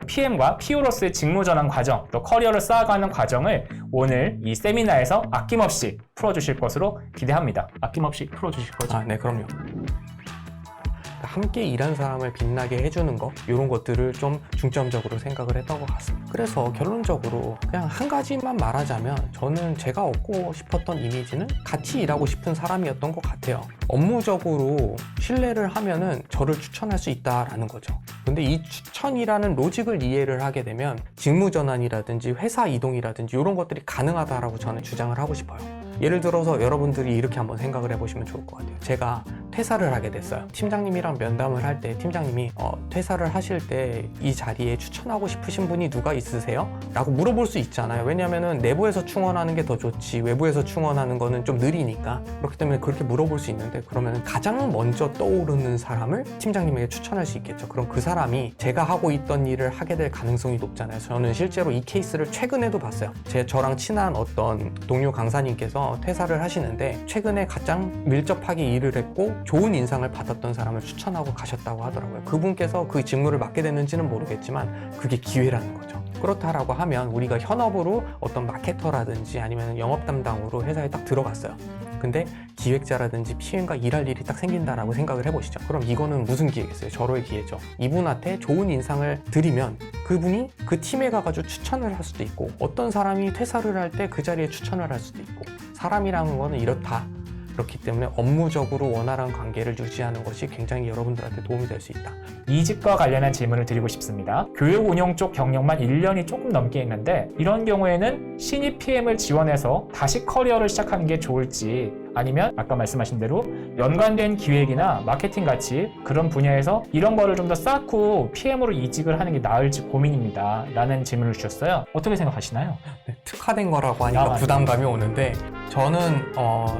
PM과 PO로서의 직무전환 과정, 또 커리어를 쌓아가는 과정을 오늘 이 세미나에서 아낌없이 풀어주실 것으로 기대합니다. 아낌없이 풀어주실 거죠? 네, 그럼요. 함께 일한 사람을 빛나게 해주는 거, 이런 것들을 좀 중점적으로 생각을 했던 것 같습니다. 그래서 결론적으로 그냥 한 가지만 말하자면 저는 제가 얻고 싶었던 이미지는 같이 일하고 싶은 사람이었던 것 같아요. 업무적으로 신뢰를 하면은 저를 추천할 수 있다라는 거죠. 근데 이 추천이라는 로직을 이해를 하게 되면 직무 전환이라든지 회사 이동이라든지 이런 것들이 가능하다라고 저는 주장을 하고 싶어요. 예를 들어서 여러분들이 이렇게 한번 생각을 해보시면 좋을 것 같아요. 제가 퇴사를 하게 됐어요. 팀장님이랑 면담을 할 때 팀장님이 퇴사를 하실 때 이 자리에 추천하고 싶으신 분이 누가 있으세요? 라고 물어볼 수 있잖아요. 왜냐면은 내부에서 충원하는 게 더 좋지 외부에서 충원하는 거는 좀 느리니까. 그렇기 때문에 그렇게 물어볼 수 있는데, 그러면 가장 먼저 떠오르는 사람을 팀장님에게 추천할 수 있겠죠. 그럼 그 사람이 제가 하고 있던 일을 하게 될 가능성이 높잖아요. 저는 실제로 이 케이스를 최근에도 봤어요. 저랑 친한 어떤 동료 강사님께서 퇴사를 하시는데 최근에 가장 밀접하게 일을 했고 좋은 인상을 받았던 사람을 추천하고 가셨다고 하더라고요. 그분께서 그 직무를 맡게 됐는지는 모르겠지만 그게 기회라는 거죠. 그렇다라고 하면 우리가 현업으로 어떤 마케터라든지 아니면 영업 담당으로 회사에 딱 들어갔어요. 근데 기획자라든지 PM과 일할 일이 딱 생긴다라고 생각을 해보시죠. 그럼 이거는 무슨 기회겠어요? 저로의 기회죠. 이분한테 좋은 인상을 드리면 그분이 그 팀에 가가지고 추천을 할 수도 있고, 어떤 사람이 퇴사를 할 때 그 자리에 추천을 할 수도 있고, 사람이라는 거는 이렇다. 그렇기 때문에 업무적으로 원활한 관계를 유지하는 것이 굉장히 여러분들한테 도움이 될 수 있다. 이직과 관련한 질문을 드리고 싶습니다. 교육 운영 쪽 경력만 1년이 조금 넘게 있는데 이런 경우에는 신입 PM을 지원해서 다시 커리어를 시작하는 게 좋을지, 아니면 아까 말씀하신 대로 연관된 기획이나 마케팅 같이 그런 분야에서 이런 거를 좀 더 쌓고 PM으로 이직을 하는 게 나을지 고민입니다 라는 질문을 주셨어요. 어떻게 생각하시나요? 네, 특화된 거라고 하니까 부담감이 오는데, 저는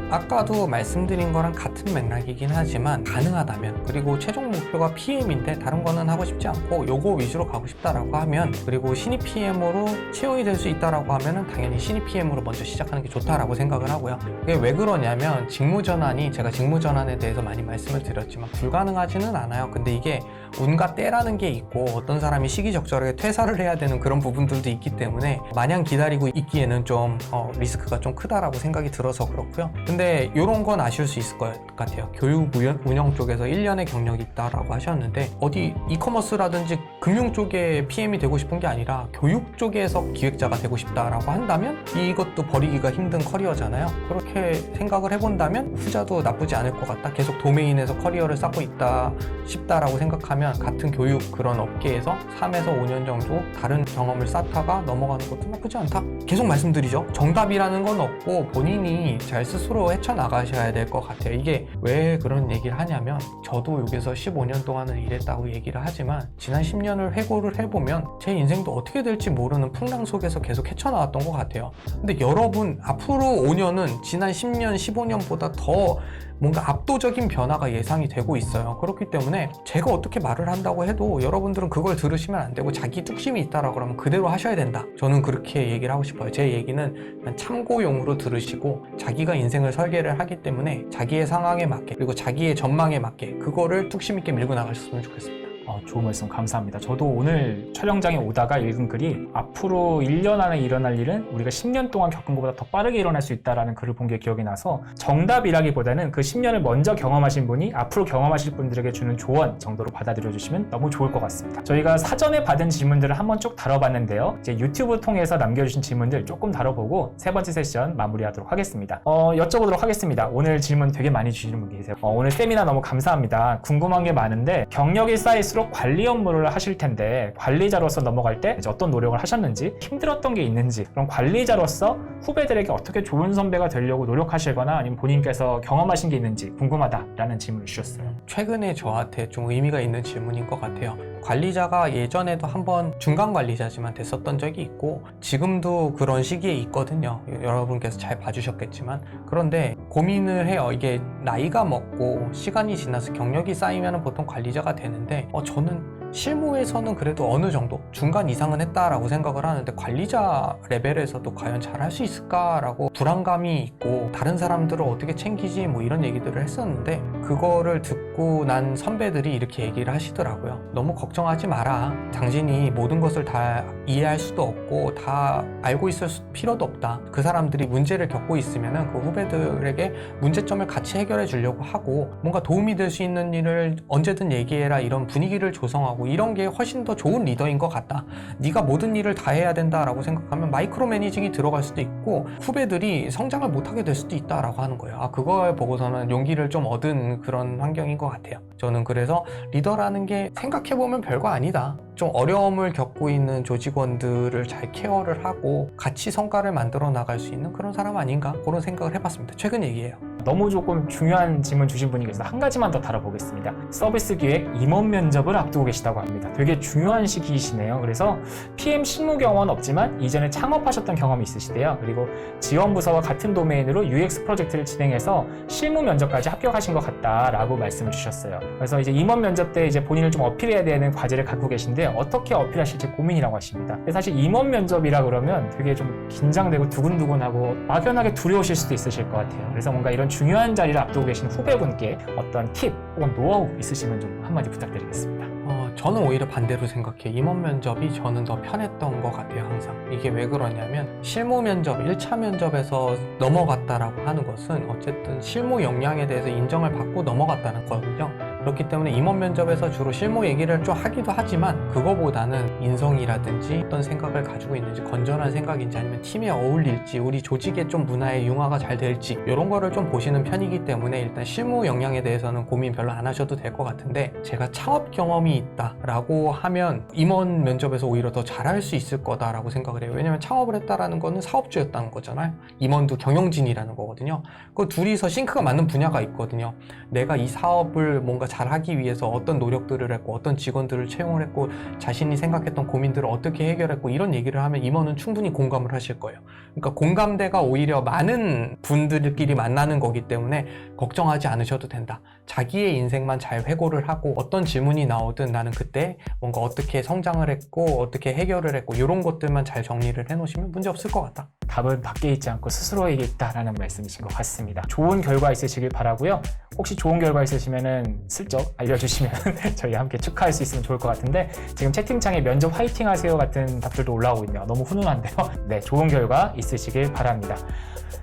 아까도 말씀드린 거랑 같은 맥락이긴 하지만 가능하다면, 그리고 최종 목표가 PM인데 다른 거는 하고 싶지 않고 요거 위주로 가고 싶다라고 하면, 그리고 신입 PM으로 채용이 될 수 있다라고 하면은 당연히 신입 PM으로 먼저 시작하는 게 좋다라고 생각을 하고요. 이게 왜 그러냐면 직무 전환이, 제가 직무 전환에 대해서 많이 말씀을 드렸지만 불가능하지는 않아요. 근데 이게 운과 때라는 게 있고 어떤 사람이 시기적절하게 퇴사를 해야 되는 그런 부분들도 있기 때문에 마냥 기다리고 있기에는 좀 리스크가 좀 크다라고 생각이 들어서 그렇고요. 근데 이런 건 아실 수 있을 것 같아요. 교육 운영 쪽에서 1년의 경력이 있다라고 하셨는데, 어디 이커머스라든지 금융 쪽에 PM이 되고 싶은 게 아니라 교육 쪽에서 기획자가 되고 싶다라고 한다면 이것도 버리기가 힘든 커리어잖아요. 그렇게 생각을 해본다면 후자도 나쁘지 않을 것 같다. 계속 도메인에서 커리어를 쌓고 있다 싶다라고 생각하면 같은 교육 그런 업계에서 3에서 5년 정도 다른 경험을 쌓다가 넘어가는 것도 나쁘지 않다. 계속 말씀드리죠. 정답이라는 건 없고 본인이 잘 스스로 헤쳐나가셔야 될 것 같아요. 이게 왜 그런 얘기를 하냐면, 저도 여기서 15년 동안을 일했다고 얘기를 하지만 지난 10년을 회고를 해보면 제 인생도 어떻게 될지 모르는 풍랑 속에서 계속 헤쳐나왔던 것 같아요. 근데 여러분 앞으로 5년은 지난 10년, 15년보다 더 뭔가 압도적인 변화가 예상이 되고 있어요. 그렇기 때문에 제가 어떻게 말을 한다고 해도 여러분들은 그걸 들으시면 안 되고, 자기 뚝심이 있다라고 그러면 그대로 하셔야 된다. 저는 그렇게 얘기를 하고 싶어요. 제 얘기는 그냥 참고용으로 들으시고, 자기가 인생을 설계를 하기 때문에 자기의 상황에 맞게, 그리고 자기의 전망에 맞게 그거를 뚝심 있게 밀고 나가셨으면 좋겠습니다. 좋은 말씀 감사합니다. 저도 오늘 촬영장에 오다가 읽은 글이 앞으로 1년 안에 일어날 일은 우리가 10년 동안 겪은 것보다 더 빠르게 일어날 수 있다는 글을 본 게 기억이 나서, 정답이라기보다는 그 10년을 먼저 경험하신 분이 앞으로 경험하실 분들에게 주는 조언 정도로 받아들여 주시면 너무 좋을 것 같습니다. 저희가 사전에 받은 질문들을 한번 쭉 다뤄봤는데요. 이제 유튜브 통해서 남겨주신 질문들 조금 다뤄보고 세 번째 세션 마무리하도록 하겠습니다. 여쭤보도록 하겠습니다. 오늘 질문 되게 많이 주시는 분 계세요. 오늘 세미나 너무 감사합니다. 궁금한 게 많은데 경력이 쌓일수록 관리 업무를 하실 텐데 관리자로서 넘어갈 때 어떤 노력을 하셨는지, 힘들었던 게 있는지, 그럼 관리자로서 후배들에게 어떻게 좋은 선배가 되려고 노력하시거나 아니면 본인께서 경험하신 게 있는지 궁금하다라는 질문을 주셨어요. 최근에 저한테 좀 의미가 있는 질문인 것 같아요. 관리자가 예전에도 한번 중간 관리자지만 됐었던 적이 있고 지금도 그런 시기에 있거든요. 여러분께서 잘 봐주셨겠지만. 그런데 고민을 해요. 이게 나이가 먹고 시간이 지나서 경력이 쌓이면 보통 관리자가 되는데 저는 실무에서는 그래도 어느 정도 중간 이상은 했다라고 생각을 하는데 관리자 레벨에서도 과연 잘할 수 있을까라고 불안감이 있고 다른 사람들을 어떻게 챙기지 뭐 이런 얘기들을 했었는데 그거를 듣고 난 선배들이 이렇게 얘기를 하시더라고요. 너무 걱정하지 마라. 당신이 모든 것을 다 이해할 수도 없고 다 알고 있을 필요도 없다. 그 사람들이 문제를 겪고 있으면은 그 후배들에게 문제점을 같이 해결해 주려고 하고 뭔가 도움이 될 수 있는 일을 언제든 얘기해라 이런 분위기를 조성하고 이런 게 훨씬 더 좋은 리더인 것 같다. 네가 모든 일을 다 해야 된다라고 생각하면 마이크로 매니징이 들어갈 수도 있고 후배들이 성장을 못하게 될 수도 있다라고 하는 거예요. 그걸 보고서는 용기를 좀 얻은 그런 환경인 것 같아요. 저는 그래서 리더라는 게 생각해보면 별거 아니다. 좀 어려움을 겪고 있는 조직원들을 잘 케어를 하고 같이 성과를 만들어 나갈 수 있는 그런 사람 아닌가 그런 생각을 해봤습니다. 최근 얘기예요. 너무 조금 중요한 질문 주신 분이 계셔서 한 가지만 더 다뤄보겠습니다. 서비스 기획 임원 면접을 앞두고 계시다고 합니다. 되게 중요한 시기이시네요. 그래서 PM 실무 경험은 없지만 이전에 창업하셨던 경험이 있으시대요. 그리고 지원부서와 같은 도메인으로 UX 프로젝트를 진행해서 실무 면접까지 합격하신 것 같다라고 말씀을 주셨어요. 그래서 이제 임원 면접 때 이제 본인을 좀 어필해야 되는 과제를 갖고 계신데 어떻게 어필하실지 고민이라고 하십니다. 근데 사실 임원 면접이라 그러면 되게 좀 긴장되고 두근두근하고 막연하게 두려우실 수도 있으실 것 같아요. 그래서 뭔가 이런 중요한 자리를 앞두고 계신 후배분께 어떤 팁 혹은 노하우 있으시면 좀 한마디 부탁드리겠습니다. 저는 오히려 반대로 생각해요. 임원 면접이 저는 더 편했던 것 같아요. 항상. 이게 왜 그러냐면 실무 면접, 1차 면접에서 넘어갔다라고 하는 것은 어쨌든 실무 역량에 대해서 인정을 받고 넘어갔다는 거거든요. 그렇기 때문에 임원 면접에서 주로 실무 얘기를 좀 하기도 하지만 그거보다는 인성이라든지 어떤 생각을 가지고 있는지 건전한 생각인지 아니면 팀에 어울릴지 우리 조직의 좀 문화에 융화가 잘 될지 이런 거를 좀 보시는 편이기 때문에 일단 실무 역량에 대해서는 고민 별로 안 하셔도 될 것 같은데 제가 창업 경험이 있다라고 하면 임원 면접에서 오히려 더 잘할 수 있을 거다라고 생각을 해요. 왜냐면 창업을 했다라는 거는 사업주였다는 거잖아요. 임원도 경영진이라는 거거든요. 그 둘이서 싱크가 맞는 분야가 있거든요. 내가 이 사업을 뭔가 잘하기 위해서 어떤 노력들을 했고 어떤 직원들을 채용을 했고 자신이 생각했던 고민들을 어떻게 해결했고 이런 얘기를 하면 임원은 충분히 공감을 하실 거예요. 그러니까 공감대가 오히려 많은 분들끼리 만나는 거기 때문에 걱정하지 않으셔도 된다. 자기의 인생만 잘 회고를 하고 어떤 질문이 나오든 나는 그때 뭔가 어떻게 성장을 했고 어떻게 해결을 했고 이런 것들만 잘 정리를 해놓으시면 문제 없을 것 같다. 답은 밖에 있지 않고 스스로에게 있다라는 말씀이신 것 같습니다. 좋은 결과 있으시길 바라고요. 혹시 좋은 결과 있으시면은 슬쩍 알려주시면 저희 함께 축하할 수 있으면 좋을 것 같은데 지금 채팅창에 면접 화이팅 하세요 같은 답들도 올라오고 있네요. 너무 훈훈한데요. 네, 좋은 결과 있으시길 바랍니다.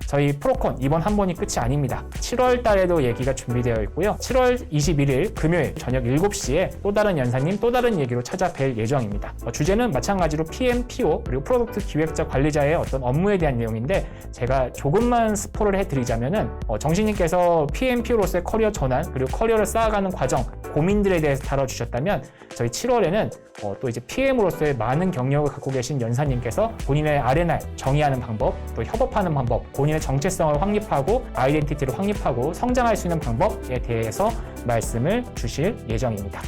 저희 프로콘 이번 한 번이 끝이 아닙니다. 7월 달에도 얘기가 준비되어 있고요. 7월 21일 금요일 저녁 7시에 또 다른 연사님 또 다른 얘기로 찾아뵐 예정입니다. 주제는 마찬가지로 PM, PO 그리고 프로덕트 기획자 관리자의 어떤 업무에 대한 내용인데 제가 조금만 스포를 해드리자면은 정신님께서 PM, PO로서의 커리어 전환 그리고 커리어를 쌓아가는 과정 고민들에 대해서 다뤄주셨다면 저희 7월에는 또 이제 PM으로서의 많은 경력을 갖고 계신 연사님께서 본인의 R&R 정의하는 방법, 또 협업하는 방법, 본인의 정체성을 확립하고 아이덴티티를 확립하고 성장할 수 있는 방법에 대해서 말씀을 주실 예정입니다.